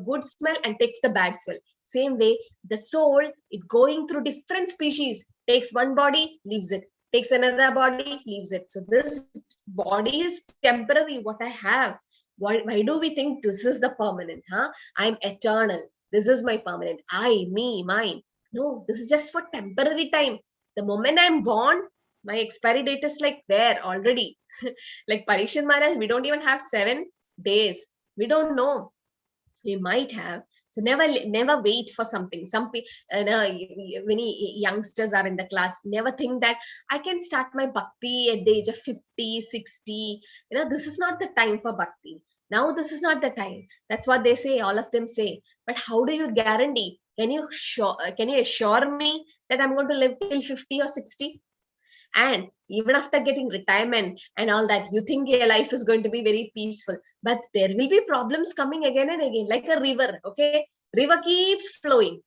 good smell and takes the bad smell. Same way, the soul, it going through different species, takes one body, leaves it, takes another body, leaves it. So this body is temporary, what I have. Why do we think this is the permanent? I'm eternal. This is my permanent. I, me, mine. No, this is just for temporary time. The moment I'm born, my expiry date is like there already. Like Parikshit Maharaj, we don't even have 7 days. We don't know. We might have. So never wait for something. Many youngsters are in the class, never think that I can start my bhakti at the age of 50, 60. This is not the time for bhakti. Now this is not the time. That's what they say, all of them say. But how do you guarantee? Can you assure me that I'm going to live till 50 or 60? And even after getting retirement and all that, you think your life is going to be very peaceful, but there will be problems coming again and again, like a river. Okay, river keeps flowing.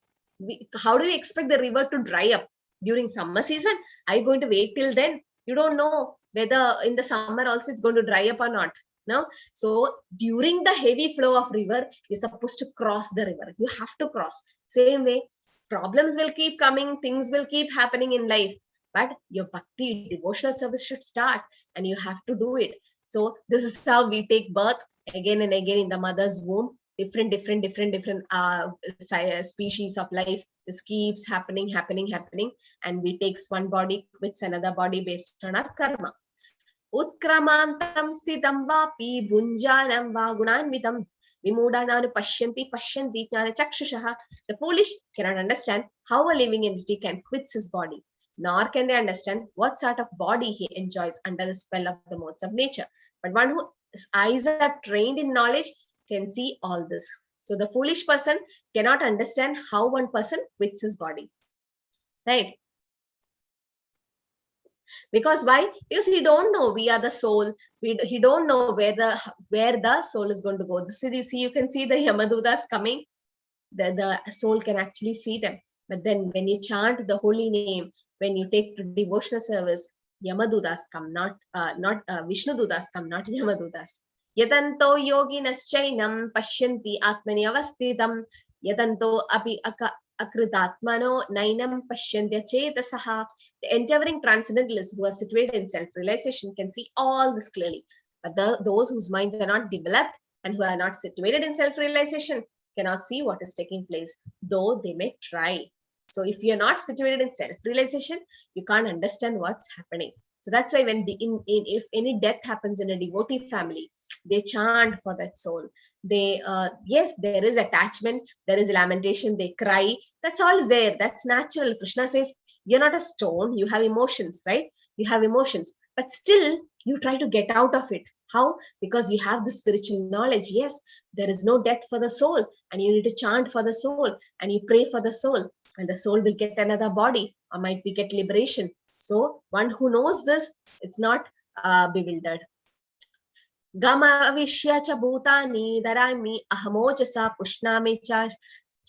How do you expect the river to dry up during summer season? Are you going to wait till then? You don't know whether in the summer also it's going to dry up or not. No. So during the heavy flow of river, you're supposed to cross the river. You have to cross. Same way, problems will keep coming, things will keep happening in life. But your bhakti, devotional service should start, and you have to do it. So this is how we take birth again and again in the mother's womb. Different species of life. This keeps happening, and we take one body with another body based on our karma. Utkramantam sthitam vapi bunjanam va gunanvitam vimudhananu pashyanti jnana chakshushaha. The foolish cannot understand how a living entity can quit his body, nor can they understand what sort of body he enjoys under the spell of the modes of nature. But one whose eyes are trained in knowledge can see all this. So the foolish person cannot understand how one person quits his body. Right? Because why? Because he don't know we are the soul. He don't know where the soul is going to go. See, you can see the Yamadutas coming. The soul can actually see them. But then when you chant the holy name, when you take to devotional service, Yamadutas come, not Vishnudutas come, not Yamadutas. Yadanto yoginaschainam pashyanti atmani avasthitam yadanto api akritatmano nainam pashyantya chetasaha. The endeavoring transcendentalists who are situated in self-realization can see all this clearly. But those whose minds are not developed and who are not situated in self-realization cannot see what is taking place, though they may try. So if you're not situated in self-realization, you can't understand what's happening. So that's why when if any death happens in a devotee family, they chant for that soul. They yes, there is attachment, there is lamentation, they cry. That's all there. That's natural. Krishna says, you're not a stone, you have emotions, right? You have emotions, but still you try to get out of it. How? Because you have the spiritual knowledge. Yes, there is no death for the soul, and you need to chant for the soul, and you pray for the soul, and the soul will get another body, or might be get liberation. So one who knows this, it's not bewildered. Gama vishya cha bhutani darami ahamojasa pushnami cha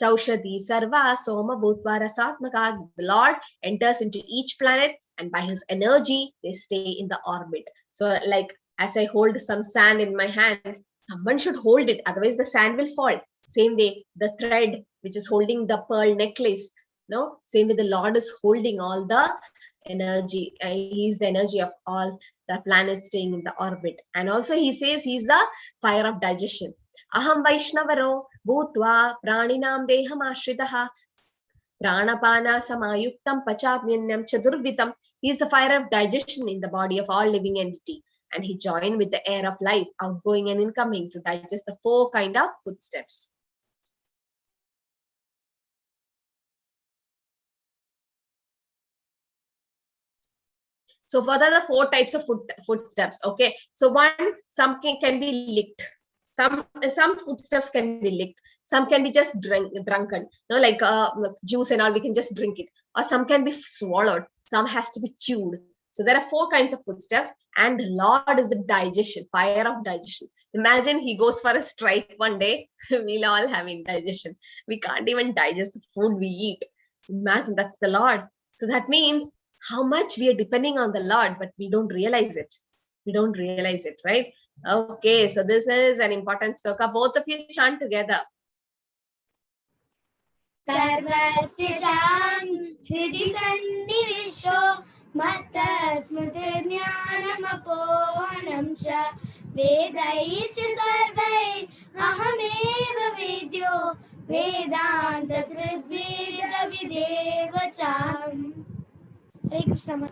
chaushadi sarva soma bhutva rasatmaka. The Lord enters into each planet, and by his energy, they stay in the orbit. So like as I hold some sand in my hand, someone should hold it, otherwise the sand will fall. Same way, the thread which is holding the pearl necklace, no, same way the Lord is holding all the energy. He is the energy of all the planets staying in the orbit. And also he says he's the fire of digestion. Aham Vaishnavaro bhutva praninam deham ashritaha pranapana samayuktam pachamyanyam chadurvitam. He is the fire of digestion in the body of all living entity. And he joined with the air of life, outgoing and incoming, to digest the 4 kind of footsteps. So what are the 4 types of footsteps? Okay, so one, some can be licked. Some footsteps can be licked. Some can be just drunken. No, like juice and all, we can just drink it. Or some can be swallowed. Some has to be chewed. So there are 4 kinds of footsteps, and the Lord is the digestion, fire of digestion. Imagine he goes for a strike one day, we'll all have indigestion. We can't even digest the food we eat. Imagine, that's the Lord. So that means how much we are depending on the Lord, but we don't realize it. We don't realize it, right? Okay, so this is an important sloka. Both of you chant together. Sarvasya cham hridi sannivisho matta smritirjnanam apohanam cha vedaisya sarvai ahameva vedyo vedanta krit videva cham. Hare Krishna.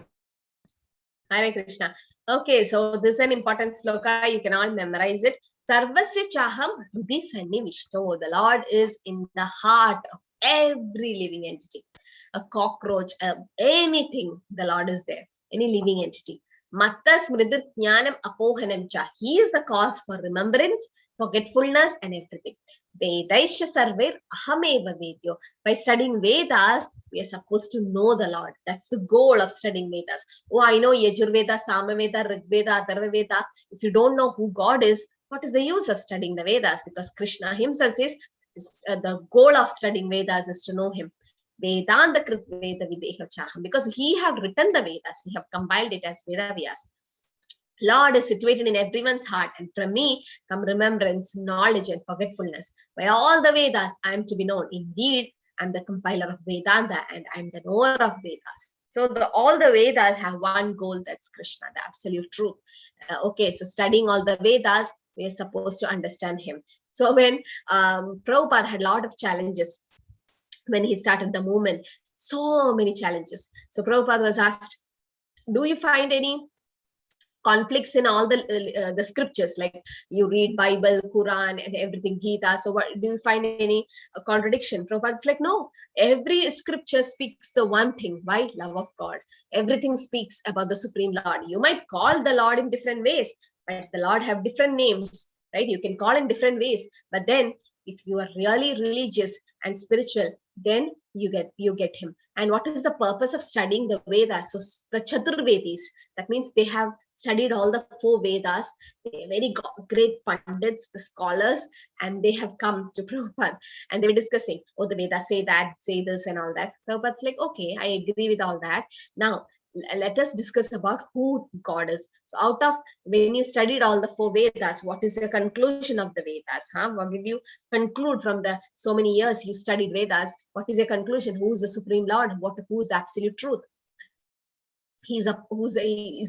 Hare Krishna. Okay, so this is an important sloka. You can all memorize it. Sarvasya chaham hridi sannivishto. The Lord is in the heart of every living entity. A cockroach, anything, the Lord is there. Any living entity. Matta smritir jnanam apohanam cha. He is the cause for remembrance, forgetfulness, and everything. Vedaisya sarver ahameva vedyo. By studying Vedas, we are supposed to know the Lord. That's the goal of studying Vedas. Oh, I know Yajurveda, Samaveda, Rigveda, Atharvaveda. If you don't know who God is, what is the use of studying the Vedas? Because Krishna himself says the goal of studying Vedas is to know him. Vedanta krit veda videha chaham. Because he have written the Vedas, we have compiled it as Vedavyas. Lord is situated in everyone's heart, and from me come remembrance, knowledge, and forgetfulness. By all the Vedas, I am to be known. Indeed, I am the compiler of Vedanta, and I am the knower of Vedas. So all the Vedas have one goal, that's Krishna, the absolute truth. Okay, so studying all the Vedas, we are supposed to understand him. So when Prabhupada had a lot of challenges when he started the movement, so many challenges. So Prabhupada was asked, do you find any conflicts in all the scriptures? Like you read Bible, Quran, and everything, Gita. So what, do you find any contradiction? Prabhupada's like, no, every scripture speaks the one thing. Why? Love of God. Everything speaks about the Supreme Lord. You might call the Lord in different ways, but the Lord have different names, right? You can call in different ways, but then if you are really religious and spiritual, then you get him. And what is the purpose of studying the Vedas? So the Chaturvedis, that means they have studied all the 4 Vedas. They are very great pundits, the scholars, and they have come to Prabhupada and they were discussing, oh, the Vedas say that, say this and all that. Prabhupada's like, okay, I agree with all that. Now, let us discuss about who God is. So out of, when you studied all the 4 Vedas, what is the conclusion of the Vedas? What did you conclude from the so many years you studied Vedas? What is your conclusion? Who is the Supreme Lord? Who is the absolute truth? Is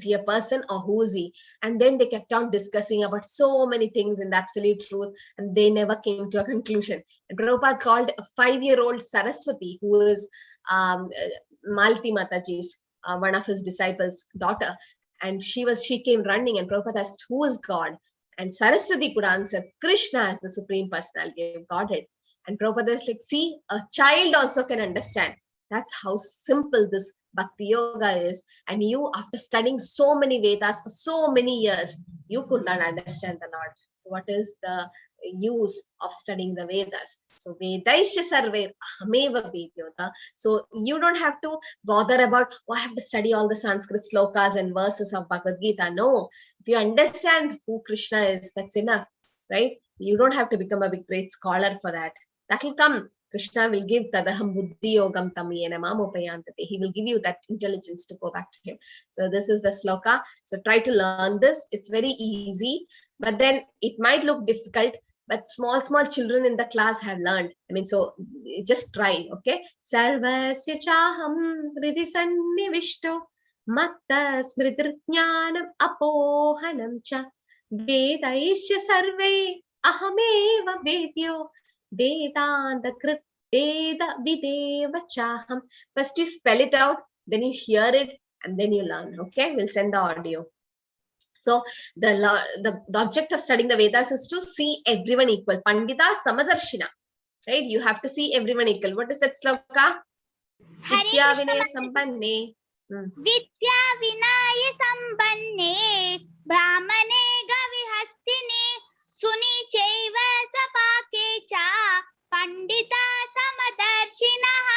he a person, or who is he? And then they kept on discussing about so many things in the absolute truth, and they never came to a conclusion. And Prabhupada called a 5-year-old Saraswati, who is Malti Mataji's one of his disciples' daughter, and she came running, and Prabhupada asked, who is God? And Saraswati could answer, Krishna is the Supreme Personality of Godhead. And Prabhupada is like, see, a child also can understand. That's how simple this Bhakti Yoga is. And you, after studying so many Vedas for so many years, you could not understand the Lord. So what is the use of studying the Vedas? So Vedaisya sarve ahameva vedyota. So you don't have to bother about, oh, I have to study all the Sanskrit slokas and verses of Bhagavad Gita. No, if you understand who Krishna is, that's enough, right? You don't have to become a big great scholar for that. That will come. Krishna will give tadaham buddhi yogam tamyena mamopayantate. He will give you that intelligence to go back to him. So this is the sloka. So try to learn this. It's very easy, but then it might look difficult, but small children in the class have learned. I mean, so just try, okay? Sarvasya chaham hridi sannivishto matta smritir jnanam apohanam cha vedaisya sarve ahameva vedyo Vedanta krit veda videva chaham. First you spell it out, then you hear it, and then you learn. Okay, we'll send the audio. So the object of studying the Vedas is to see everyone equal. Pandita Samadarshina, right? You have to see everyone equal. What is that sloka? Vidya Vinaya Sampanne विद्या विनय संपन्ने ब्राह्मणे गविहस्तिनि सुनि चैव सपाके च Pandita समदर्शिनः.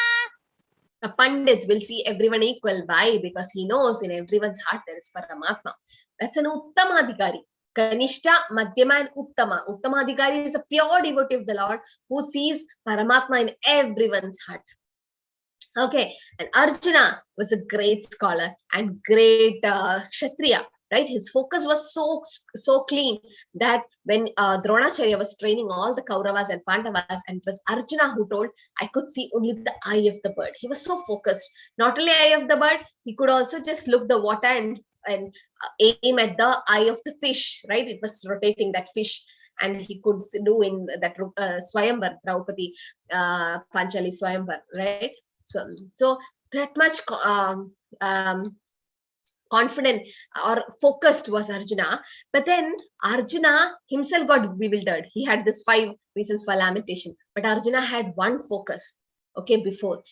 A pandit will see everyone equal. Why? Because he knows in everyone's heart there is Paramatma. That's an Uttamadhikari. Kanishta, Madhyama and Uttama. Uttamadhikari is a pure devotee of the Lord who sees Paramatma in everyone's heart. Okay, and Arjuna was a great scholar and great Kshatriya, right? His focus was so clean that when Dronacharya was training all the Kauravas and Pandavas, and it was Arjuna who told, I could see only the eye of the bird. He was so focused. Not only eye of the bird, he could also just look the water and aim at the eye of the fish, right? It was rotating that fish. And he could do in that Swayamvar, Draupadi, Panchali Swayamvar, right? So that much confident or focused was Arjuna. But then Arjuna himself got bewildered. He had this 5 reasons for lamentation. But Arjuna had one focus. Okay, before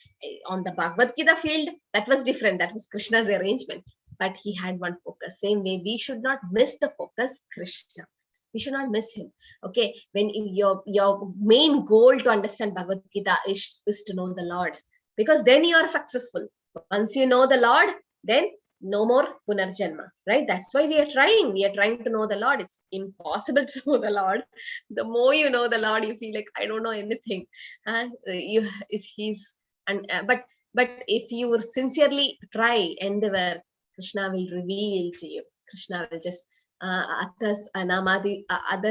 on the Bhagavad Gita field, that was different. That was Krishna's arrangement. But he had one focus. Same way, we should not miss the focus, Krishna. We should not miss him. Okay, when your main goal to understand Bhagavad Gita is to know the Lord. Because then you are successful. Once you know the Lord, then no more punarjanma, right? That's why we are trying. We are trying to know the Lord. It's impossible to know the Lord. The more you know the Lord, you feel like, I don't know anything. But if you will sincerely try, endeavor, Krishna will reveal to you. Krishna will just Ada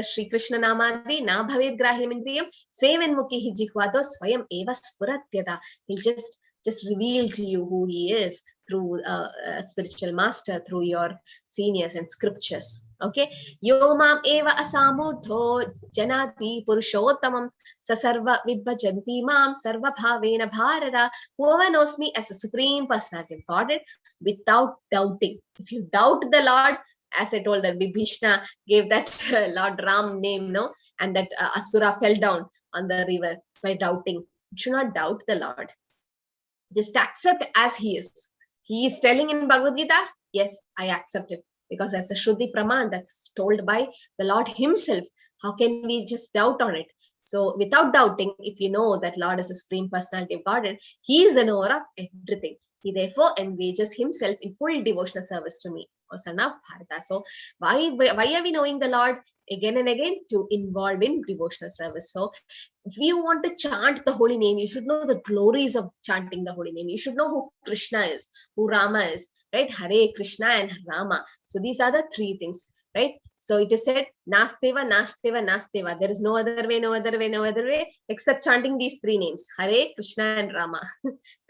Shri Krishna Namadi Na Bhaved Grahyam Indriyam Sevenmukhi Jihvado Swayam Eva Spuratyada. He'll just reveal to you who he is through a spiritual master, through your seniors and scriptures. Okay. Yomam eva asamudho janati purushottamam sasarva vidbhajanti mam sarva bhavena bharata. Whoever knows me as the Supreme Personality of Godhead without doubting. If you doubt the Lord, as I told that Vibhishna gave that Lord Ram name, no? And that Asura fell down on the river by doubting. You should not doubt the Lord. Just accept as he is. He is telling in Bhagavad Gita, yes, I accept it. Because as a Shuddhi Praman, that's told by the Lord himself. How can we just doubt on it? So without doubting, if you know that Lord is a Supreme Personality of Godhead, he is the knower of everything. He therefore engages himself in full devotional service to me. So why are we knowing the Lord again and again? To involve in devotional service. So if you want to chant the holy name, you should know the glories of chanting the holy name. You should know who Krishna is, who Rama is, right? Hare Krishna and Rama. So these are the 3 things, right? So it is said, Nasteva, Nasteva, Nasteva. There is no other way, no other way, no other way, except chanting these 3 names, Hare, Krishna and Rama.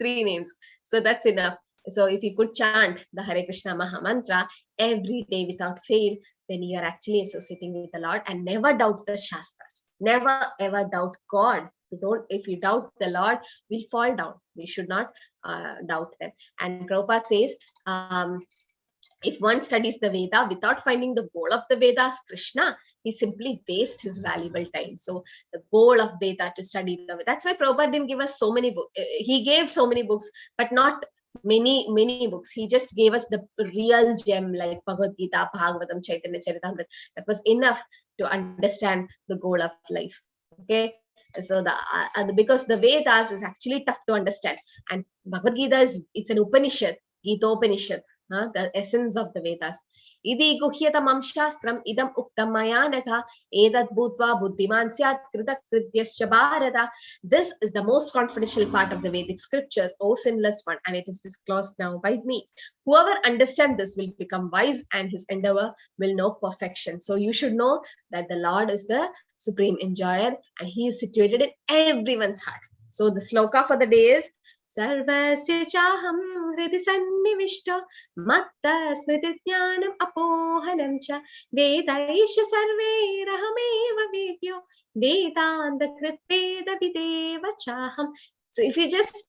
3 names. So that's enough. So if you could chant the Hare Krishna Maha Mantra every day without fail, then you are actually associating with the Lord, and never doubt the Shastras. Never ever doubt God. If you doubt the Lord, we'll fall down. We should not doubt them. And Prabhupada says, if one studies the Veda without finding the goal of the Vedas, Krishna, he simply wastes his valuable time. So the goal of Veda to study the Veda. That's why Prabhupada didn't give us so many books. He gave so many books, but not many books. He just gave us the real gem like Bhagavad Gita, Bhagavatam, Chaitanya Charitamrita. That was enough to understand the goal of life. Okay. So because the Vedas is actually tough to understand, and Bhagavad Gita it's an Upanishad, Gita-Upanishad. The essence of the Vedas. Idi guhyatamam shastram idam uktam maya natha edat bhutva buddhiman syat kritakrityascha bharata. This is the most confidential part of the Vedic scriptures, O sinless one, and it is disclosed now by me. Whoever understands this will become wise, and his endeavor will know perfection. So you should know that the Lord is the supreme enjoyer, and he is situated in everyone's heart. So the sloka for the day is Sarvasya chaham hridi sannivishta matta smriti jnanam apohanam cha vedaisha sarve rahameva vedyo vedanta krit veda videva chaham. So if you just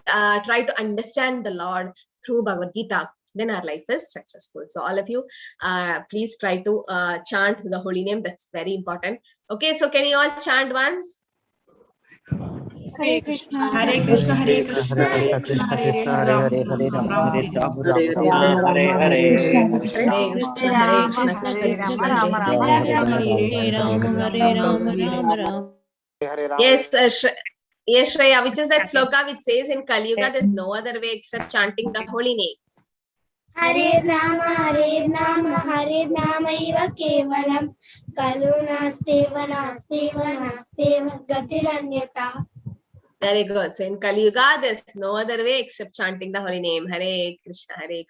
try to understand the Lord through Bhagavad Gita, then our life is successful. So all of you, please try to chant the holy name. That's very important. Okay, so can you all chant once? Hare Krishna. Hare Krishna, Hare Hare Krishna, Krishna, Krishna Krishna, Hare Krishna Ram, Hare Hare, Ram, Hare Ram, Rama, Hare Ram. Rama, Rama Rama, Hare Hare, Krishna Hare Krishna. Hare Krishna. Krishna, Hare Hare Krishna, Krishna, Hare Krishna Krishna, Krishna, Krishna Hare Krishna, Hare, Hare Hare Rama, Hare Hare Ram, Rama, Hare Ram Ram, Rama, Hare Ram Hare. Ram. Yes, yes, Shreya, which is that sloka which says in Kali Yuga there's no other way except chanting the holy name. Hare Rama, Hare Rama iva kevalam kalunasteva gatiranyata. Very good. So in Kali Yuga there's no other way except chanting the holy name. Hare Krishna, Hare Krishna.